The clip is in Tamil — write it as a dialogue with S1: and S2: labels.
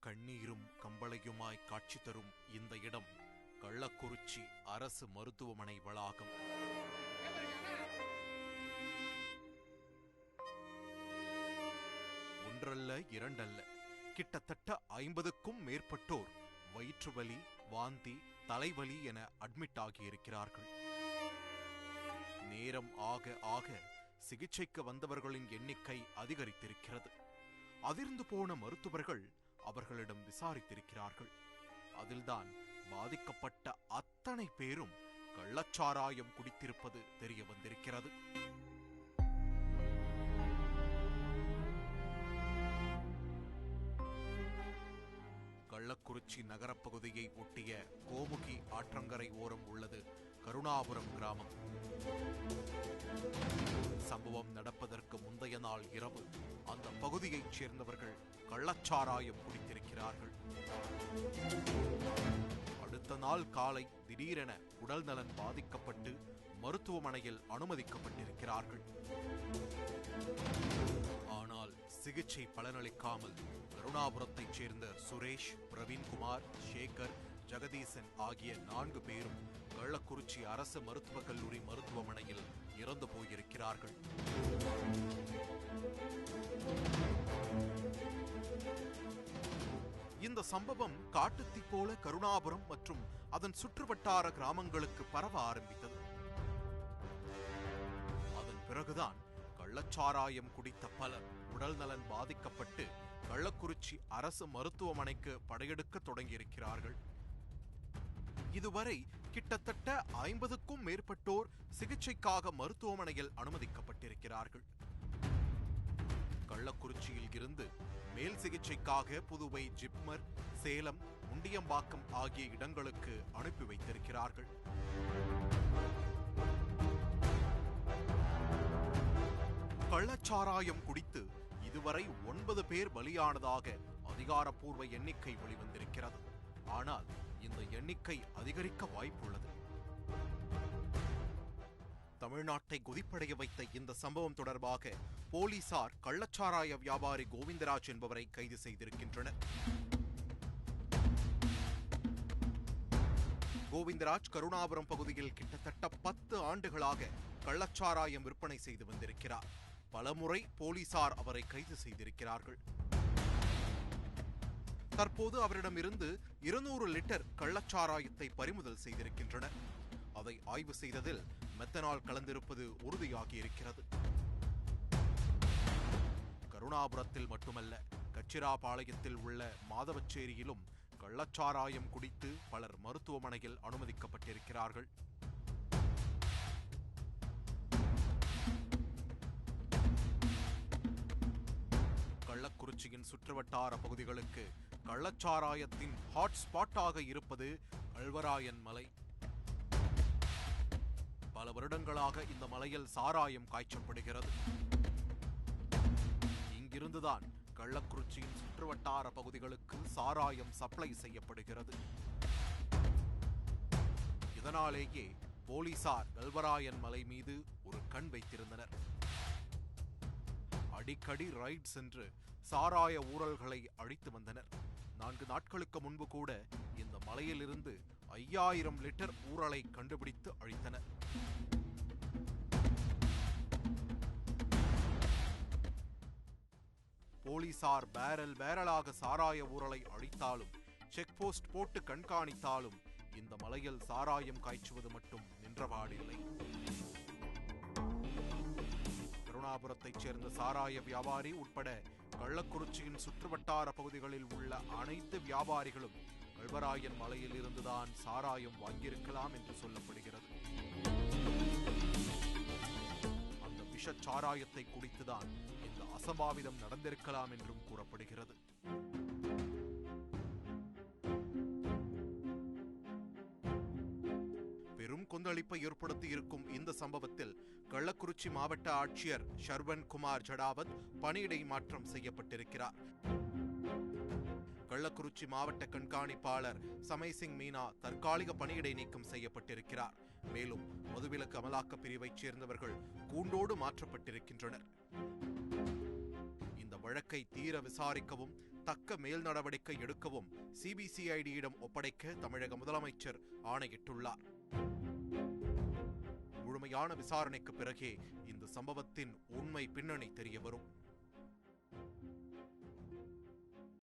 S1: கண்ணீரும் கம்பளையுமாய் காட்சி தரும் இந்த இடம் கள்ளக்குறிச்சி அரசு மருத்துவமனை வளாகம். ஒன்றல்ல இரண்டல்ல, கிட்டத்தட்ட 50க்கும் மேற்பட்டோர் வயிற்றுவலி, வாந்தி, தலைவலி என அட்மிட் ஆகியிருக்கிறார்கள். நேரம் ஆக ஆக சிகிச்சைக்கு வந்தவர்களின் எண்ணிக்கை அதிகரித்திருக்கிறது. அதிர்ந்து போன மருத்துவர்கள் அவர்களிடம் விசாரித்திருக்கிறார்கள். அதில்தான் பாதிக்கப்பட்ட அத்தனை பேரும் கள்ளச்சாராயம் குடித்திருப்பது தெரிய வந்திருக்கிறது. கள்ளக்குறிச்சி நகரப்பகுதியை ஒட்டிய கோமுகி ஆற்றங்கரை ஓரம் உள்ளது கருணாபுரம் கிராமம். சம்பவம் நடப்பதற்கு முந்தைய நாள் இரவு அந்த பகுதியைச் சேர்ந்தவர்கள் கள்ளச்சாராயம் குடித்திருக்கிறார்கள். அடுத்த நாள் காலை திடீரென உடல் நலன் பாதிக்கப்பட்டு மருத்துவமனையில் அனுமதிக்கப்பட்டிருக்கிறார்கள். ஆனால் சிகிச்சை பலனளிக்காமல் கருணாபுரத்தைச் சேர்ந்த சுரேஷ், பிரவீன்குமார், சேகர், ஜெகதீசன் ஆகிய 4 பேரும் கள்ளக்குறிச்சி அரசு மருத்துவக் கல்லூரி மருத்துவமனையில் இறந்து போயிருக்கிறார்கள். இந்த சம்பவம் காட்டுத்தீ போல கருணாபுரம் மற்றும் அதன் சுற்றுவட்டார கிராமங்களுக்கு பரவ ஆரம்பித்தது. அதன் பிறகுதான் கள்ளச்சாராயம் குடித்த பலர் உடல் நலன் பாதிக்கப்பட்டு கள்ளக்குறிச்சி அரசு மருத்துவமனைக்கு படையெடுக்க தொடங்கியிருக்கிறார்கள். இதுவரை கிட்டத்தட்ட 50க்கும் மேற்பட்டோர் சிகிச்சைக்காக மருத்துவமனையில் அனுமதிக்கப்பட்டிருக்கிறார்கள். கள்ளக்குறிச்சியில் இருந்து மேல் சிகிச்சைக்காக புதுவை ஜிப்மர், சேலம், முண்டியம்பாக்கம் ஆகிய இடங்களுக்கு அனுப்பி வைத்திருக்கிறார்கள். கள்ளச்சாராயம் குடித்து இதுவரை 9 பேர் பலியானதாக அதிகாரப்பூர்வ எண்ணிக்கை வெளிவந்திருக்கிறது. ஆனால் இந்த எண்ணிக்கை அதிகரிக்க வாய்ப்புள்ளது. தமிழ்நாட்டை கொதிப்படைய வைத்த இந்த சம்பவம் தொடர்பாக போலீசார் கள்ளச்சாராய வியாபாரி கோவிந்தராஜ் என்பவரை கைது செய்திருக்கின்றனர். கோவிந்தராஜ் கருணாபுரம் பகுதியில் கிட்டத்தட்ட 10 ஆண்டுகளாக கள்ளச்சாராயம் விற்பனை செய்து வந்திருக்கிறார். பலமுறை போலீசார் அவரை கைது செய்திருக்கிறார்கள். தற்போது அவரிடமிருந்து 200 லிட்டர் கள்ளச்சாராயத்தை பறிமுதல் செய்திருக்கின்றனர். அதை ஆய்வு செய்ததில் மெத்தனால் கலந்திருப்பது உறுதியாகியிருக்கிறது. கருணாபுரத்தில் மட்டுமல்ல, கச்சிராபாளையத்தில் உள்ள மாதவச்சேரியிலும் கள்ளச்சாராயம் குடித்து பலர் மருத்துவமனையில் அனுமதிக்கப்பட்டிருக்கிறார்கள். கள்ளக்குறிச்சியின் சுற்றுவட்டார பகுதிகளுக்கு கள்ளச்சாராயத்தின் ஹாட்ஸ்பாட்டாக இருப்பது கல்வராயன் மலை. பல வருடங்களாக இந்த மலையில் சாராயம் காய்ச்சப்படுகிறது. இங்கிருந்துதான் கள்ளக்குறிச்சியின் சுற்றுவட்டார பகுதிகளுக்கு சாராயம் சப்ளை செய்யப்படுகிறது. இதனாலேயே போலீசார் கல்வராயன் மலை மீது ஒரு கண் வைத்திருந்தனர். அடிக்கடி ரைட் சென்று சாராய ஊழல்களை அழித்து வந்தனர். 4 நாட்களுக்கு முன்பு கூட இந்த மலையிலிருந்து 5000 லிட்டர் ஊழலை கண்டுபிடித்து அழித்தனர். போலீசார் பேரலாக சாராய ஊழலை அழித்தாலும், செக் போஸ்ட் போட்டு கண்காணித்தாலும் இந்த மலையில் சாராயம் காய்ச்சுவது மட்டும் நின்றபாடில்லை. கருணாபுரத்தைச் சேர்ந்த சாராய வியாபாரி உட்பட கள்ளக்குறிச்சியின் சுற்றுவட்டார பகுதிகளில் உள்ள அனைத்து வியாபாரிகளும் கல்வராயன் மலையில் இருந்துதான் சாராயம் வாங்கியிருக்கலாம் என்று சொல்லப்படுகிறது. அந்த விஷச்சாராயத்தை குடித்துதான் இந்த அசம்பாவிதம் நடந்திருக்கலாம் என்றும் கூறப்படுகிறது. பெரும் கொந்தளிப்பை ஏற்படுத்தி இருக்கும் இந்த சம்பவத்தில் கள்ளக்குறிச்சி மாவட்ட ஆட்சியர் ஷர்வன் குமார் ஜடாவத் பணியிடை மாற்றம் செய்யப்பட்டிருக்கிறார். கள்ளக்குறிச்சி மாவட்ட கண்காணிப்பாளர் சமைசிங் மீனா தற்காலிக பணியிடை நீக்கம் செய்யப்பட்டிருக்கிறார். மேலும் மதுவிலக்கு அமலாக்க பிரிவைச் சேர்ந்தவர்கள் கூண்டோடு மாற்றப்பட்டிருக்கின்றனர். இந்த வழக்கை தீர விசாரிக்கவும் தக்க மேல் நடவடிக்கை எடுக்கவும் சிபிசிஐடியிடம் ஒப்படைக்க தமிழக முதலமைச்சர் ஆணையிட்டுள்ளார். முழுமையான விசாரணைக்கு பிறகே இந்த சம்பவத்தின் உண்மை பின்னணி தெரியவரும்.